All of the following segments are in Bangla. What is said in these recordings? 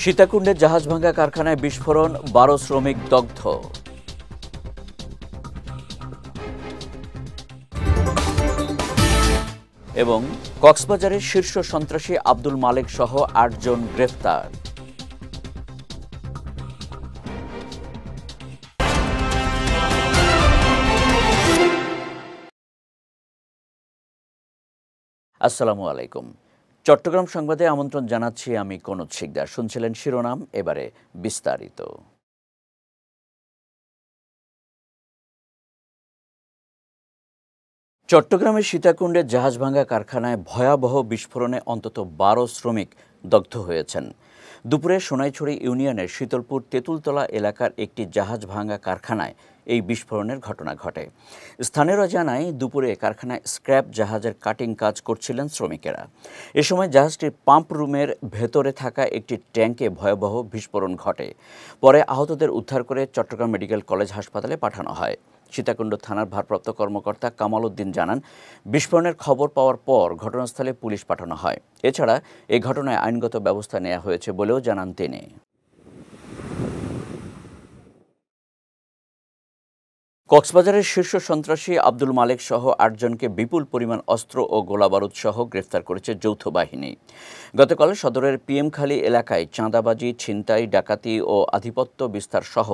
সীতাকুণ্ডে জাহাজভাঙা কারখানায় বিস্ফোরণ, 12 শ্রমিক দগ্ধ। এবং কক্সবাজারের শীর্ষ সন্ত্রাসী আব্দুল মালেক সহ 8 জন গ্রেফতার। আসসালামু আলাইকুম। চট্টগ্রাম সংবাদে আমন্ত্রণ জানাচ্ছি আমি কনক শিকদার। শুনছিলেন শিরোনাম, এবারে বিস্তারিত। চট্টগ্রামের সীতাকুণ্ডে জাহাজভাঙা কারখানায় ভয়াবহ বিস্ফোরণে অন্তত 12 শ্রমিক দগ্ধ হয়েছেন। দুপুরে সোনাইছড়ি ইউনিয়নের শীতলপুর তেঁতুলতলা এলাকার একটি জাহাজভাঙা কারখানায় এই বিস্ফোরণের ঘটনা ঘটে। স্থানীয়রা জানায়, দুপুরে কারখানায় স্ক্র্যাপ জাহাজের কাটিং কাজ করছিলেন শ্রমিকেরা। এ সময় জাহাজটির পাম্প রুমের ভেতরে থাকা একটি ট্যাঙ্কে ভয়াবহ বিস্ফোরণ ঘটে। পরে আহতদের উদ্ধার করে চট্টগ্রাম মেডিকেল কলেজ হাসপাতালে পাঠানো হয়। সীতাকুণ্ড থানার ভারপ্রাপ্ত কর্মকর্তা কামাল উদ্দিন জানান, বিস্ফোরণের খবর পাওয়ার পর ঘটনাস্থলে পুলিশ পাঠানো হয়। এছাড়া এই ঘটনায় আইনগত ব্যবস্থা নেওয়া হয়েছে বলেও জানান তিনি। কক্সবাজারের শীর্ষ সন্ত্রাসী আব্দুল মালেক সহ 8 জনকে বিপুল পরিমাণ অস্ত্র ও গোলাবারুদ সহ গ্রেফতার করেছে যৌথ বাহিনী। গতকাল সদরের পিএমখালী এলাকায় চাঁদাবাজি, ছিনতাই, ডাকাতি ও আধিপত্য বিস্তার সহ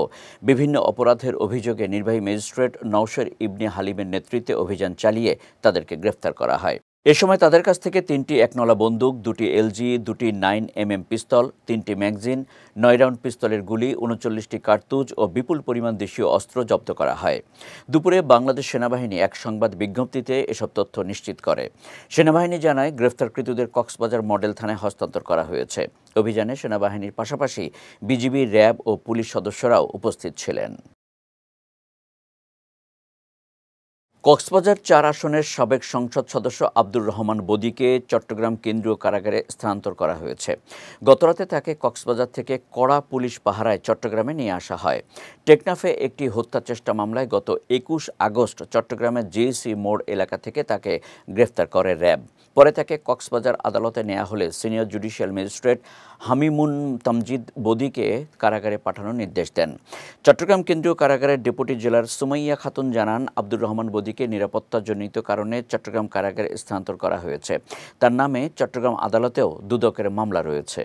বিভিন্ন অপরাধের অভিযোগে নির্বাহী ম্যাজিস্ট্রেট নওশের ইবনে হালিমের নেতৃত্বে অভিযান চালিয়ে তাদেরকে গ্রেফতার করা হয়। এ সময় তাদের কাছ থেকে 3টি একনলা বন্দুক, 2টি এলজি, 2টি 9mm পিস্তল, 3টি ম্যাগাজিন, 9 রাউন্ড পিস্তলের গুলি, 39টি কার্তুজ ও বিপুল পরিমাণ দেশীয় অস্ত্র জব্দ করা হয়। দুপুরে বাংলাদেশ সেনাবাহিনী এক সংবাদ বিজ্ঞপ্তিতে এসব তথ্য নিশ্চিত করে। সেনাবাহিনী জানায়, গ্রেফতারকৃতদের কক্সবাজার মডেল থানায় হস্তান্তর করা হয়েছে। অভিযানে সেনাবাহিনীর পাশাপাশি বিজিবি, র্যাব ও পুলিশ সদস্যরাও উপস্থিত ছিলেন। কক্সবাজার 4 আসনের সাবেক সংসদ সদস্য আব্দুর রহমান বদিকে চট্টগ্রাম কেন্দ্রীয় কারাগারে স্থানান্তর করা হয়েছে। গতরাতে তাকে কক্সবাজার থেকে কড়া পুলিশ পাহারায় চট্টগ্রামে নিয়ে আসা হয়। টেকনাফে একটি হত্যা চেষ্টা মামলায় গত 21 আগস্ট চট্টগ্রামের জেএসি মোড় এলাকা থেকে তাকে গ্রেফতার করে র্যাব। পরে তাকে কক্সবাজার আদালতে নেওয়া হলে senior judicial magistrate Hamimun Tamjid বদিকে কারাগারে পাঠানোর নির্দেশ দেন। চট্টগ্রাম কেন্দ্রীয় কারাগারের ডেপুটি জেলার সুমাইয়া খাতুন জানান, আব্দুর রহমান বদিকে নিরাপত্তাজনিত কারণে চট্টগ্রাম কারাগারে স্থানান্তর করা হয়েছে। তার নামে চট্টগ্রাম আদালতেও দুদকের মামলা রয়েছে।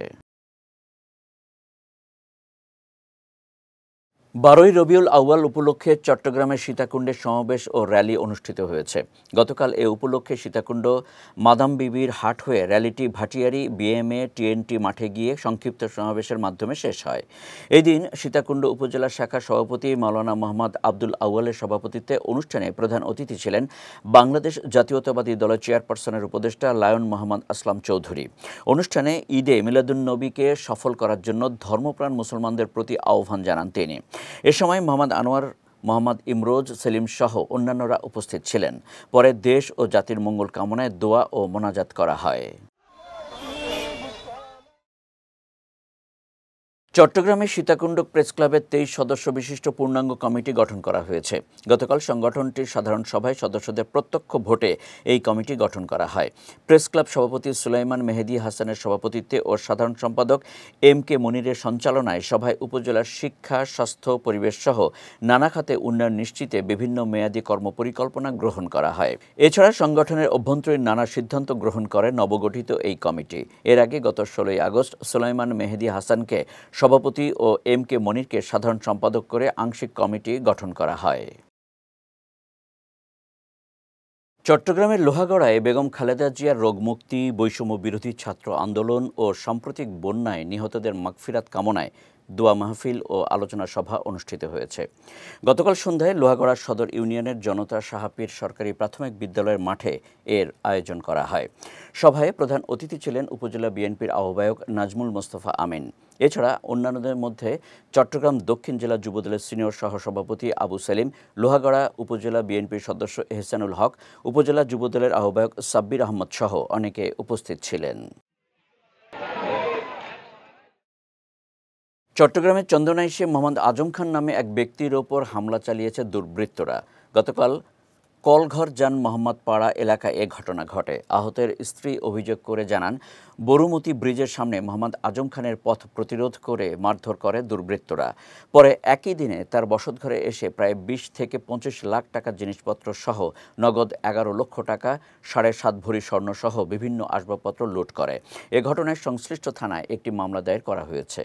12ই রবিউল আউয়াল উপলক্ষে চট্টগ্রামের সীতাকুণ্ডে সমাবেশ ও র্যালি অনুষ্ঠিত হয়েছে। গতকাল এ উপলক্ষে সীতাকুণ্ড মাদাম বিবির হাট হয়ে র্যালিটি ভাটিয়ারি বিএমএ টিএনটি মাঠে গিয়ে সংক্ষিপ্ত সমাবেশের মাধ্যমে শেষ হয়। এই দিন সীতাকুণ্ড উপজেলা শাখা সভাপতি মাওলানা মোহাম্মদ আব্দুল আউয়ালের সভাপতিত্বে অনুষ্ঠানে প্রধান অতিথি ছিলেন বাংলাদেশ জাতীয়তাবাদী দলের চেয়ারপারসনের উপদেষ্টা লায়ন মোহাম্মদ আসলাম চৌধুরী। অনুষ্ঠানে ঈদে মিলাদুন্নবীকে সফল করার জন্য ধর্মপ্রাণ মুসলমানদের প্রতি আহ্বান জানান তিনি। এ সময় মোহাম্মদ আনোয়ার, মোহাম্মদ ইমরোজ, সেলিম সহ অন্যান্যরা উপস্থিত ছিলেন। পরে দেশ ও জাতির মঙ্গল কামনায় দোয়া ও মোনাজাত করা হয়। চট্টগ্রামে সীতাকুণ্ড প্রেস ক্লাবের 23 সদস্য বিশিষ্ট পূর্ণাঙ্গ কমিটি গঠন করা হয়েছে। গতকাল সংগঠনটির সাধারণ সভায় সদস্যদের প্রত্যক্ষ ভোটে এই কমিটি গঠন করা হয়। প্রেস ক্লাব সভাপতি সুলাইমান মেহেদী হাসানের সভাপতিত্বে ও সাধারণ সম্পাদক MK মনিরের সঞ্চালনায় সভায় উপজেলার শিক্ষা, স্বাস্থ্য, পরিবেশ সহ নানা খাতে উন্নয়ন নিশ্চিতে বিভিন্ন মেয়াদী কর্মপরিকল্পনা গ্রহণ করা হয়। এছাড়া সংগঠনের অভ্যন্তরীণ নানা সিদ্ধান্ত গ্রহণ করে নবগঠিত এই কমিটি। এর আগে গত 16ই আগস্ট সুলাইমান মেহেদী হাসানকে সভাপতি ও MK মনিরকে সাধারণ সম্পাদক করে আংশিক কমিটি গঠন করা হয়। চট্টগ্রামের লোহাগড়ায় বেগম খালেদা জিয়ার রোগমুক্তি, বৈষম্য বিরোধী ছাত্র আন্দোলন ও সাম্প্রতিক বন্যায় নিহতদের মাগফিরাত কামনায় দোয়া মাহফিল ও আলোচনা সভা অনুষ্ঠিত হয়েছে। গতকাল সন্ধ্যায় লোহাগড়া সদর ইউনিয়নের জনতা সাহাপীর সরকারি প্রাথমিক বিদ্যালয়ের মাঠে এর আয়োজন করা হয়। সভায় প্রধান অতিথি ছিলেন উপজেলা বিএনপির আহ্বায়ক নাজমুল মোস্তফা আমিন। এছাড়া অন্যান্যদের মধ্যে চট্টগ্রাম দক্ষিণ জেলা যুবদলের সিনিয়র সহসভাপতি আবু সেলিম, লোহাগড়া উপজেলা বিএনপির সদস্য এহসানুল হক, উপজেলা যুবদলের আহ্বায়ক সাব্বির আহমদ সহ অনেকে উপস্থিত ছিলেন। চট্টগ্রামের চন্দনাইশে মোহাম্মদ আজম খান নামে এক ব্যক্তির ওপর হামলা চালিয়েছে দুর্বৃত্তরা। গতকাল কলঘর যান মোহাম্মদপাড়া এলাকায় এ ঘটনা ঘটে। আহতের স্ত্রী অভিযোগ করে জানান, বরুমতি ব্রিজের সামনে মোহাম্মদ আজম খানের পথ প্রতিরোধ করে মারধর করে দুর্বৃত্তরা। পরে একই দিনে তার বসতঘরে এসে প্রায় ২০ থেকে ২৫ লাখ টাকার জিনিসপত্র সহ নগদ ১১ লক্ষ টাকা, ৭.৫ ভরি স্বর্ণসহ বিভিন্ন আসবাবপত্র লুট করে। এ ঘটনায় সংশ্লিষ্ট থানায় একটি মামলা দায়ের করা হয়েছে।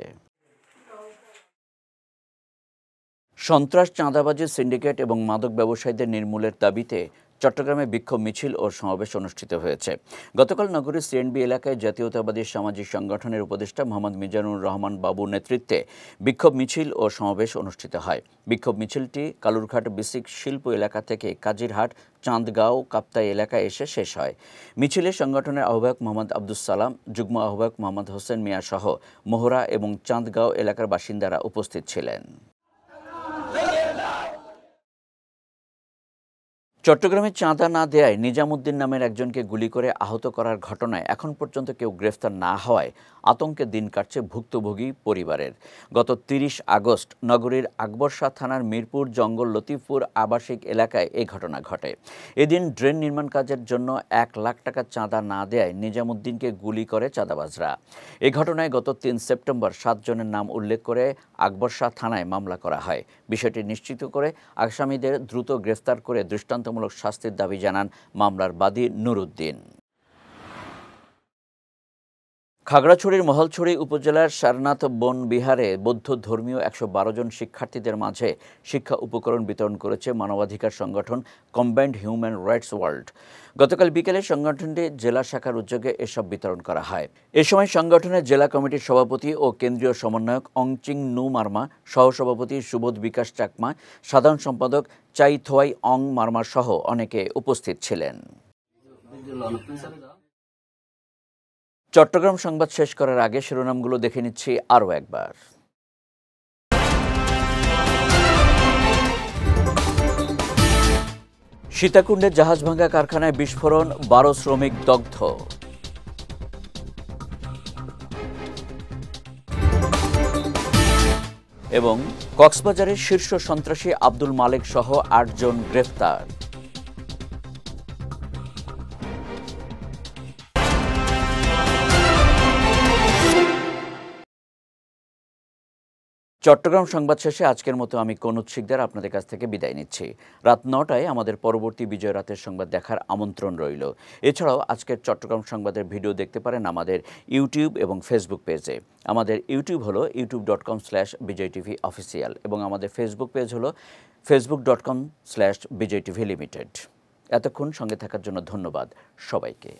সন্ত্রাস, চাঁদাবাজি, সিন্ডিকেট এবং মাদক ব্যবসায়ীদের নির্মূলের দাবিতে চট্টগ্রামে বিক্ষোভ মিছিল ও সমাবেশ অনুষ্ঠিত হয়েছে। গতকাল নগরীর সিএনবি এলাকায় জাতীয়তাবাদী সামাজিক সংগঠনের উপদেষ্টা মোহাম্মদ মিজানুর রহমান বাবুর নেতৃত্বে বিক্ষোভ মিছিল ও সমাবেশ অনুষ্ঠিত হয়। বিক্ষোভ মিছিলটি কালুরঘাট বেসিক শিল্প এলাকা থেকে কাজিরহাট, চাঁদগাঁও, কাপ্তাই এলাকায় এসে শেষ হয়। মিছিলে সংগঠনের আহ্বায়ক মোহাম্মদ আব্দুস সালাম, যুগ্ম আহ্বায়ক মোহাম্মদ হোসেন মিয়া সহ মোহরা এবং চাঁদগাঁও এলাকার বাসিন্দারা উপস্থিত ছিলেন। চট্টগ্রামে চাঁদা না দেয়ায় নিজামুদ্দিন নামের একজনকে গুলি করে আহত করার ঘটনায় এখন পর্যন্ত কেউ গ্রেফতার না হওয়ায় আতঙ্কে দিন কাটছে ভুক্তভোগী পরিবারের। গত ৩০ আগস্ট নগরীর আকবর শাহ থানার মিরপুর জঙ্গল লতিফপুর আবাসিক এলাকায় এই ঘটনা ঘটে। এদিন ড্রেন নির্মাণ কাজের জন্য ১ লাখ টাকা চাঁদা না দেয়ায় নিজামুদ্দিনকে গুলি করে চাঁদাবাজরা। এই ঘটনায় গত ৩ সেপ্টেম্বর ৭ জনের নাম উল্লেখ করে আকবর শাহ থানায় মামলা করা হয়। বিষয়টি নিশ্চিত করে আসামিদের দ্রুত গ্রেফতার করে দৃষ্টান্তমূলক শাস্তির দাবি জানান মামলার বাদী নুরুদ্দিন। খাগড়াছড়ির মহলছড়ি উপজেলার সারনাথ বন বিহারে বৌদ্ধ ধর্মীয় ১১২ জন শিক্ষার্থীদের মাঝে শিক্ষা উপকরণ বিতরণ করেছে মানবাধিকার সংগঠন কম্বাইন্ড হিউম্যান রাইটস ওয়ার্ল্ড। গতকাল বিকেলে সংগঠনটির জেলা শাখার উদ্যোগে এসব বিতরণ করা হয়। এ সময় সংগঠনের জেলা কমিটির সভাপতি ও কেন্দ্রীয় সমন্বয়ক অংচিং নু মার্মা, সহসভাপতি সুবোধ বিকাশ চাকমা, সাধারণ সম্পাদক চাই থোয়াই অং মার্মা সহ অনেকে উপস্থিত ছিলেন। চট্টগ্রাম সংবাদ শেষ করার আগে শিরোনামগুলো দেখে নিচ্ছি আরও একবার। সীতাকুণ্ডে জাহাজ ভাঙা কারখানায় বিস্ফোরণ, ১২ শ্রমিক দগ্ধ। এবং কক্সবাজারের শীর্ষ সন্ত্রাসী আব্দুল মালেক সহ ৮ জন গ্রেফতার। চট্টগ্রাম সংবাদ শেষে আজকের মতো আমি কনুত শিকদার আপনাদের কাছ থেকে বিদায় নিচ্ছি। রাত ৯টায় আমাদের পরবর্তী বিজয় রাতের সংবাদ দেখার আমন্ত্রণ রইল। এছাড়াও আজকের চট্টগ্রাম সংবাদের ভিডিও দেখতে পারেন আমাদের ইউটিউব এবং ফেসবুক পেজে। আমাদের ইউটিউব হলো youtube.com/BijayTVOfficial এবং আমাদের ফেসবুক পেজ হলো facebook.com/BijayTVLimited। এতক্ষণ সঙ্গে থাকার জন্য ধন্যবাদ সবাইকে।